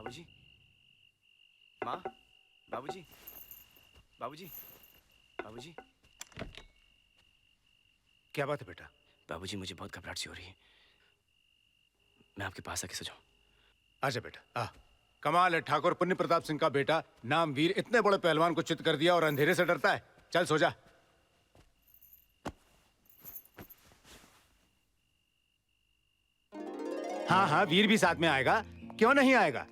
बाबूजी, माँ, बाबूजी, बाबूजी, बाबूजी। क्या बात है बेटा? बाबूजी, मुझे बहुत घबराहट सी हो रही है। मैं आपके पास आके सो जाऊं? आजा बेटा, आ। कमाल है, ठाकुर पुण्य प्रताप सिंह का बेटा नाम वीर इतने बड़े पहलवान को चित कर दिया और अंधेरे से डरता है। चल सो जा। हाँ हाँ, वीर भी साथ में आएगा, क्यों नहीं आएगा?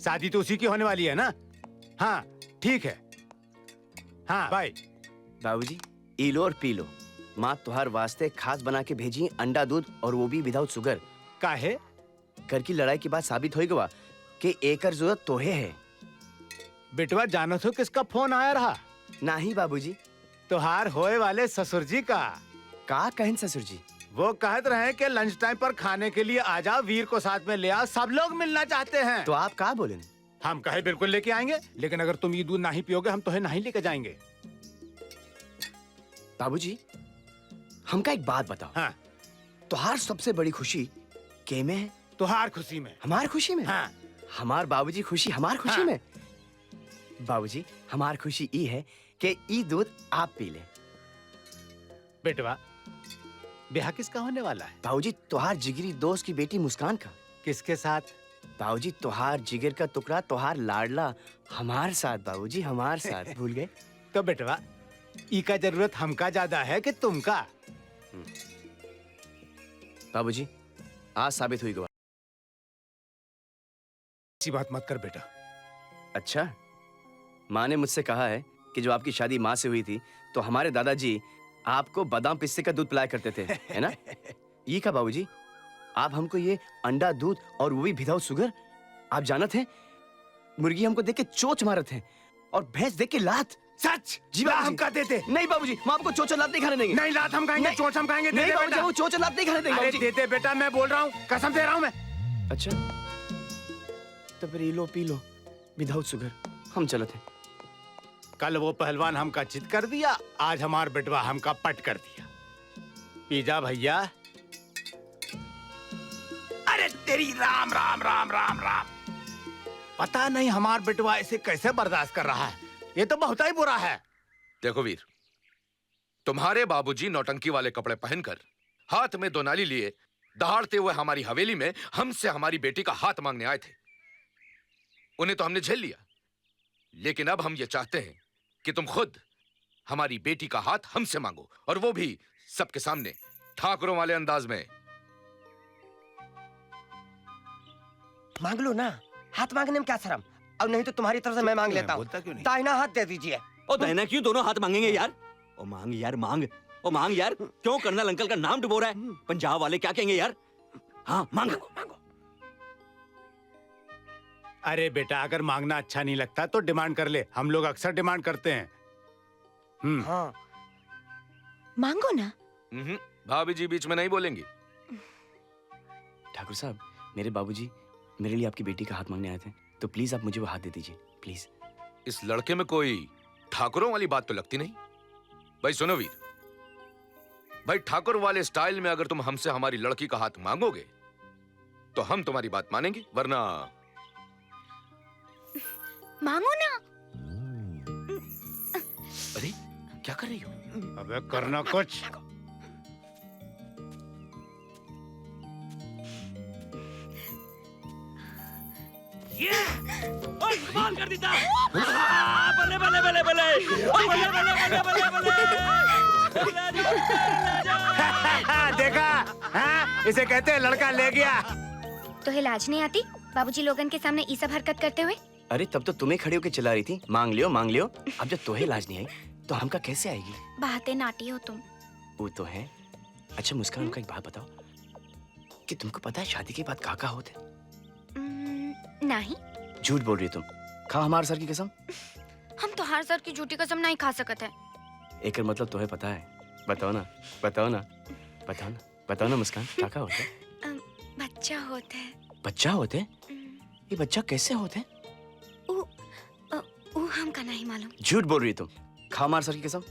शादी तो उसी की होने वाली है ना। हाँ ठीक है, हाँ बाय। बाबूजी, ई लो और पी लो। माँ तुहार वास्ते खास बना के भेजी अंडा दूध, और वो भी विदाउट शुगर। काहे? घर की लड़ाई के बाद साबित होई गवा कि एकर जरूरत तोहे है। बेटवा जानो तो किसका फोन आया रहा? नहीं बाबूजी। तुहार होए वाले ससुर जी का। का कहन ससुर जी? वो कहत रहे कि लंच टाइम पर खाने के लिए आ जाओ, वीर को साथ में ले आओ, सब लोग मिलना चाहते हैं। तो आप का बोले? हम कहे बिल्कुल लेके आएंगे, लेकिन अगर तुम ये दूध नहीं पियोगे हम तुम्हें नहीं लेके जाएंगे। बाबूजी, हमका एक बात बताओ। हाँ। तुहार सबसे बड़ी खुशी के में है? तुहार खुशी में। हमार खुशी में? हाँ। हमार बाबूजी खुशी हमार खुशी हाँ। में। बाबूजी, हमार खुशी ई है कि ई दूध आप पी ले। बेटवा, ब्याह किसका होने वाला है? बाबूजी, तुहार जिगरी दोस्त की बेटी मुस्कान का। किसके साथ? बाबूजी, तुहार जिगर का टुकड़ा, तुहार लाडला हमार साथ। बाबूजी, हमार साथ। भूल गए? तो बेटवा, ई का जरूरत हमका ज्यादा है कि तुमका? बाबूजी, आज साबित हुई गवा। ऐसी बात मत कर बेटा। अच्छा, माँ ने मुझसे कहा है कि जो आपकी शादी माँ से हुई थी तो हमारे दादाजी आपको बादाम पिस्ते का दूध पिलाया करते थे, है ना? ये क्या बाबूजी, आप हमको ये अंडा दूध और वो भी विदाउट शुगर? आप जानत हैं, मुर्गी हमको देख के चोच मारत है और भैंस देख के लात। सच? जी ला बाबूजी। हमका देते। नहीं बाबूजी, हम आपको चोच और लात नहीं खाने देंगे। नहीं, लात हम खाएंगे, नहीं। चोंच हम खाएंगे। नहीं दे दे बाबूजी, बेटा। वो चोच और लात नहीं खाने देंगे अरे बाबूजी। दे दे बेटा, मैं बोल रहा हूँ, कसम दे रहा हूँ मैं। अच्छा, तो फिर ये लो पी लो विदाउट शुगर। हम चलते हैं। कल वो पहलवान हमका चित कर दिया, आज हमार बेटवा हमका पट कर दिया। पी जा भैया। अरे तेरी राम राम राम राम राम। पता नहीं हमार बेटवा इसे कैसे बर्दाश्त कर रहा है, ये तो बहुत ही बुरा है। देखो वीर, तुम्हारे बाबूजी नौटंकी वाले कपड़े पहनकर हाथ में 2 नाली लिए दहाड़ते हुए हमारी हवेली में हमसे हमारी बेटी का हाथ मांगने आए थे। उन्हें तो हमने झेल लिया, लेकिन अब हम ये चाहते हैं कि तुम खुद हमारी बेटी का हाथ हमसे मांगो, और वो भी सबके सामने, ठाकुरों वाले अंदाज में। मांग लो ना, हाथ मांगने में क्या शर्म? अब नहीं तो तुम्हारी तरफ से मैं मांग लेता हूँ। दाहिना हाथ दे दीजिए। ओ दाहिना क्यों, दोनों हाथ मांगेंगे यार? ओ मांग यार, मांग। ओ मांग यार, क्यों कर्नल अंकल का नाम डुबो रहा है? पंजाब वाले क्या कहेंगे यार? हाँ मांग। मांगो। अरे बेटा, अगर मांगना अच्छा नहीं लगता तो डिमांड कर ले, हम लोग अक्सर डिमांड करते हैं। हाँ। मांगो ना। भाभी जी बीच में नहीं बोलेंगी। ठाकुर साहब, मेरे बाबूजी मेरे लिए आपकी बेटी का हाथ मांगने आए थे, तो प्लीज आप मुझे वो हाथ दे दीजिए, प्लीज। इस लड़के में कोई ठाकुरों वाली बात तो लगती नहीं। भाई सुनो वीर, भाई ठाकुर वाले स्टाइल में अगर तुम हमसे हमारी लड़की का हाथ मांगोगे तो हम तुम्हारी बात मानेंगे, वरना मांगो ना। अरे क्या कर रही हो? अबे करना कुछ। कमाल कर देता। बल्ले बल्ले बल्ले बल्ले, बल्ले बल्ले बल्ले बल्ले बल्ले। देखा? हाँ? इसे कहते हैं लड़का ले गया। तो है लाज नहीं आती बाबूजी लोगन के सामने ये सब हरकत करते हुए? अरे तब तो तुम्हें खड़ी होकर चिल्ला रही थी, मांग लियो मांग लियो। अब जब तुम्हें लाज नहीं आई तो हमका कैसे आएगी? बातें नाटी हो तुम। वो तो है। अच्छा मुस्कान, हमका एक बात बताओ कि तुमको पता है शादी के बाद काका होते? नहीं। झूठ बोल रही हो तुम। खा हमारे सर की कसम। हम तो हर सर की झूठी कसम नहीं खा सकत है। एक मतलब तुम्हें पता है? बताओ ना, बताओ ना, बताओ ना, बताओ ना मुस्कान, काका होते? बच्चा होता है। बच्चा होते? ये बच्चा कैसे होते? वो हमका नहीं मालूम। झूठ बोल रही हो तुम। खा हमारे सर की कसम।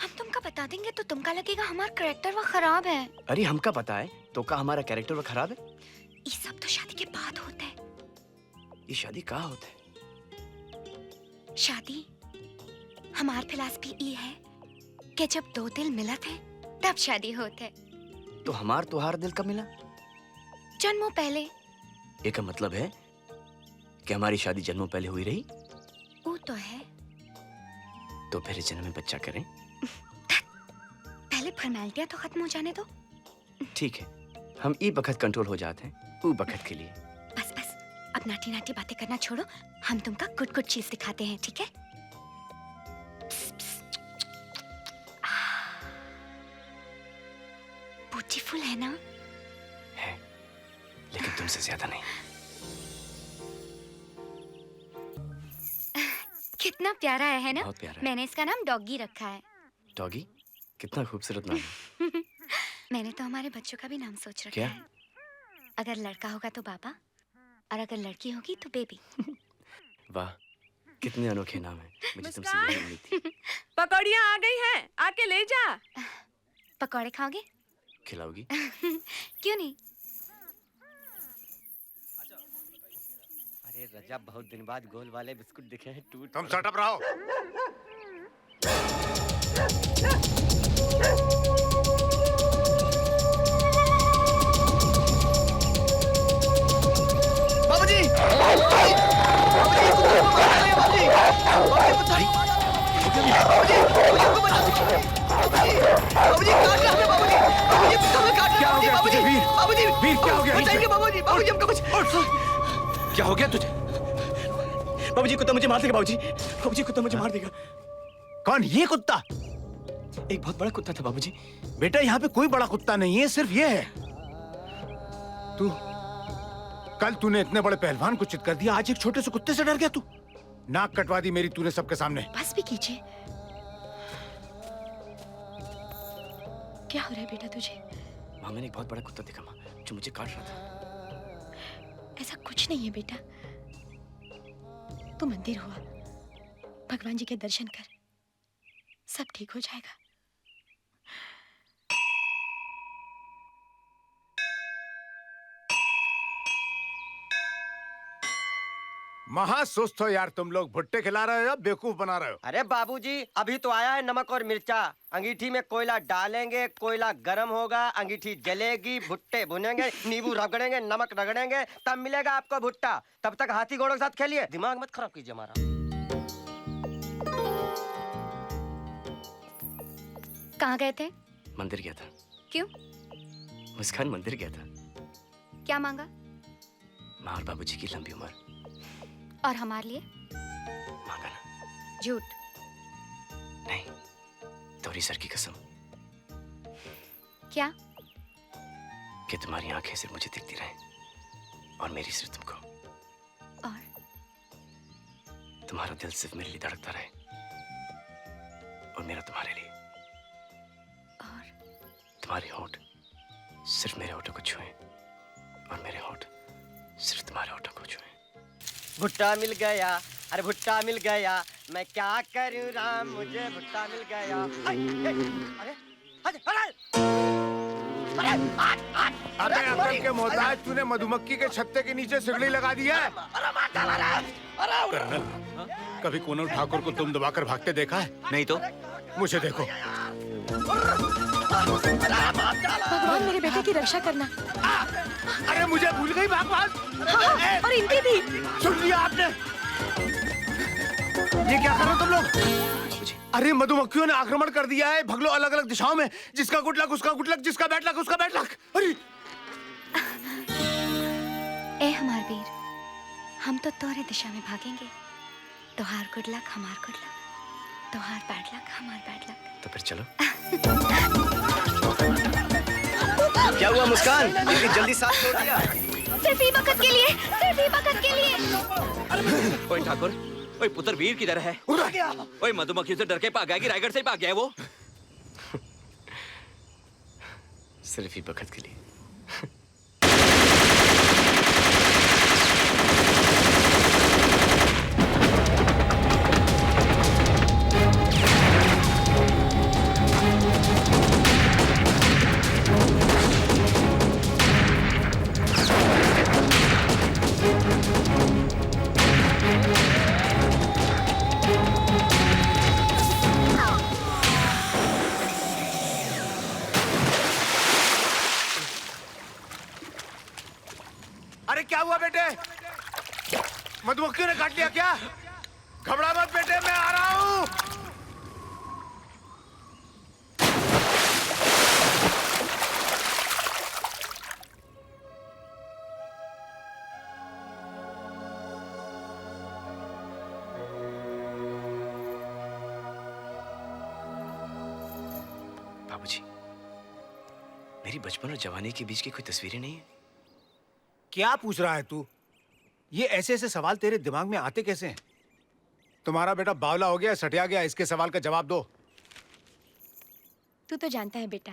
हम तुमका बता देंगे तो तुमका लगेगा हमारा कैरेक्टर वो खराब है। अरे हमका पता है तो का हमारा कैरेक्टर वो खराब है? ये सब तो शादी के बाद होता है। ये शादी कहाँ होता है? शादी हमार फिलॉसफी ये है कि जब दो दिल मिलत है तब शादी होता है। तो हमार तुहार दिल कब मिला? जन्मों पहले। एक मतलब है कि हमारी शादी जन्मों पहले हुई रही? वो तो है। तो फिर इस जन्म में बच्चा करें? पहले फॉर्मेलिटियां तो खत्म हो जाने दो। ठीक है, हम ई बखत कंट्रोल हो जाते हैं वो बखत के लिए। बस बस अब नाटी नाटी बातें करना छोड़ो, हम तुमका गुड गुड चीज दिखाते हैं, ठीक है? ब्यूटीफुल है ना? है, लेकिन तुमसे ज्यादा नहीं। कितना प्यारा है ना? बहुत प्यारा है। मैंने इसका नाम डॉगी रखा है। डॉगी? कितना खूबसूरत नाम है। मैंने तो हमारे बच्चों का भी नाम सोच रखा क्या? है। अगर लड़का होगा तो पापा और अगर लड़की होगी तो बेबी। वाह, कितने अनोखे नाम है। मुझे तुमसे यही उम्मीद थी। पकौड़ियाँ आ गई हैं, आके ले जा। पकौड़े खाओगे? खिलाओगी? क्यों नहीं? अरे रजब, बहुत दिन बाद गोल वाले बिस्कुट दिखे हैं। टूट तुम शटअप रहो। बाबूजी! क्या हो गया तुझे? बाबूजी कुत्ता मुझे मार देगा। बाबूजी, बाबूजी कुत्ता मुझे मार देगा। कौन? ये कुत्ता? एक बहुत बड़ा कुत्ता था बाबूजी। बेटा यहाँ पे कोई बड़ा कुत्ता नहीं है, सिर्फ ये है। तू कल तूने इतने बड़े पहलवान को चित कर दिया, आज एक छोटे से कुत्ते से डर गया तू? नाक कटवा दी मेरी तूने सबके सामने। बस भी कीजिए। क्या हो रहा है बेटा तुझे? माँ, मैंने एक बहुत बड़ा कुत्ता देखा माँ, जो मुझे काट रहा था। ऐसा कुछ नहीं है बेटा। तू मंदिर हुआ, भगवान जी के दर्शन कर, सब ठीक हो जाएगा। महा सुस्त हो यार तुम लोग। भुट्टे खिला रहे हो या बेवकूफ बना रहे हो? अरे बाबूजी, अभी तो आया है नमक और मिर्चा। अंगीठी में कोयला डालेंगे, कोयला गरम होगा, अंगीठी जलेगी, भुट्टे भुनेंगे, नींबू रगड़ेंगे, नमक रगड़ेंगे, तब मिलेगा आपको भुट्टा। तब तक हाथी घोड़ों के साथ खेलिए, दिमाग मत खराब कीजिए हमारा। कहाँ गए थे? मंदिर गया था। क्यों? मुस्कान, मंदिर गया था। क्या मांगा? माँ और बाबूजी की लंबी उम्र। और हमारे लिए? मांगा ना। झूठ। नहीं, तोरी सर की कसम क्या? कि तुम्हारी आंखें सिर्फ मुझे दिखती रहे और मेरी सिर्फ तुमको। और तुम्हारा दिल सिर्फ मेरे लिए धड़कता रहे और मेरा तुम्हारे लिए। और तुम्हारे होंठ सिर्फ मेरे होठों को छुए और मेरे होंठ सिर्फ तुम्हारे होठों को छुए। भुट्टा मिल गया, अरे भुट्टा मिल गया, मैं क्या करूं राम, मुझे भुट्टा मिल गया। अरे अकल के मोहताज, तूने मधुमक्खी के छत्ते के नीचे सिगड़ी लगा दिया है। कर्नल, कभी कोनल ठाकुर को तुम दबाकर भागते देखा है? नहीं तो मुझे देखो। भगवान मेरे बेटे की रक्षा करना। अरे मुझे भूल गई भगवान। और इनकी भी। सुन लिया आपने? ये क्या कर रहे हो तुम लोग? बाबूजी। अरे मधुमक्खियों ने आक्रमण कर दिया है, भगलो अलग अलग दिशाओं में, जिसका गुड लक उसका गुड लक, जिसका बैड लक उसका बैड लक। अरे ए हमार वीर, हम तो तोरे दिशा में भागेंगे। तोहार गुड लक हमार गुड लक, तोहार बैड लक हमार बैड लक। तो फिर चलो। क्या हुआ मुस्कान, इतनी जल्दी साथ छोड़ दिया? सिर्फ ही वक्त के लिए, सिर्फ ही वक्त के लिए। ओए ठाकुर, ओए पुत्र वीर किधर है? ओए मधुमक्खी से डर के भाग गया कि रायगढ़ से ही भाग गया है वो? सिर्फ ही वक्त के लिए। अरे क्या हुआ बेटे? मधुमक्खियों ने काट लिया क्या? घबरा मत बेटे, मैं आ रहा हूं। बाबूजी, मेरी बचपन और जवानी के बीच की कोई तस्वीरें नहीं है? क्या पूछ रहा है तू? ये ऐसे ऐसे सवाल तेरे दिमाग में आते कैसे हैं? तुम्हारा बेटा बावला हो गया, सटिया गया, इसके सवाल का जवाब दो। तू तो जानता है बेटा,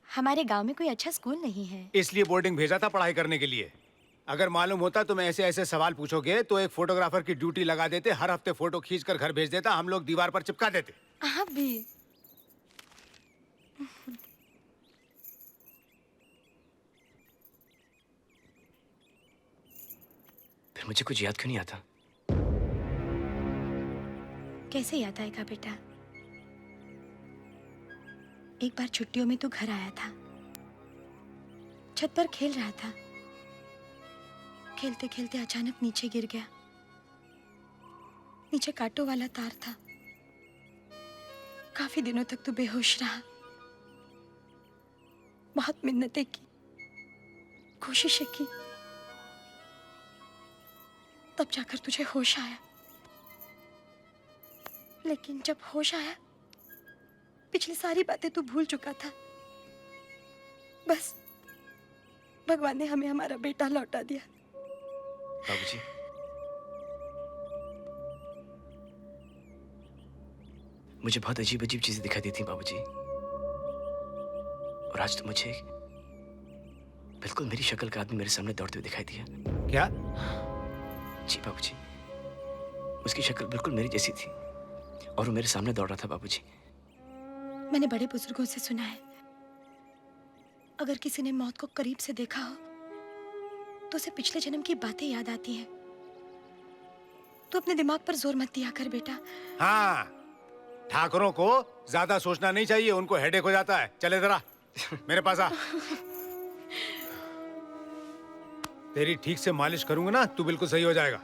हमारे गांव में कोई अच्छा स्कूल नहीं है। इसलिए बोर्डिंग भेजा था पढ़ाई करने के लिए। अगर मालूम होता तुम ऐसे ऐसे सवाल पूछोगे तो एक फोटोग्राफर की ड्यूटी लगा देते, हर हफ्ते फोटो खींचकर घर भेज देता, हम लोग दीवार पर चिपका देते। आप भी। फिर मुझे कुछ याद क्यों नहीं आता? कैसे याद आएगा बेटा? एक बार छुट्टियों में तू घर आया था, छत पर खेल रहा था, खेलते खेलते अचानक नीचे गिर गया। नीचे कांटों वाला तार था। काफी दिनों तक तू बेहोश रहा। बहुत मिन्नतें की, कोशिशें की, तब जाकर तुझे होश आया। लेकिन जब होश आया, पिछली सारी बातें तू भूल चुका था। बस भगवान ने हमें हमारा बेटा लौटा दिया। बाबूजी, मुझे बहुत अजीब अजीब चीजें दिखाई देती बाबूजी, और आज तो मुझे बिल्कुल मेरी शक्ल का आदमी मेरे सामने दौड़ते हुए दिखाई दिया। क्या? जी बाबूजी, उसकी शक्ल बिल्कुल मेरी जैसी थी और वो मेरे सामने दौड़ रहा था बाबूजी। मैंने बड़े बुजुर्गों से सुना है, अगर किसी ने मौत को करीब से देखा हो तो उसे पिछले जन्म की बातें याद आती हैं। तू अपने दिमाग पर जोर मत दिया कर बेटा। हाँ, ठाकुरों को ज्यादा सोचना नहीं चाहिए, उनको हेडेक हो जाता है। चले जरा मेरे पास आ। तेरी ठीक से मालिश करूंगा ना, तू बिल्कुल सही हो जाएगा।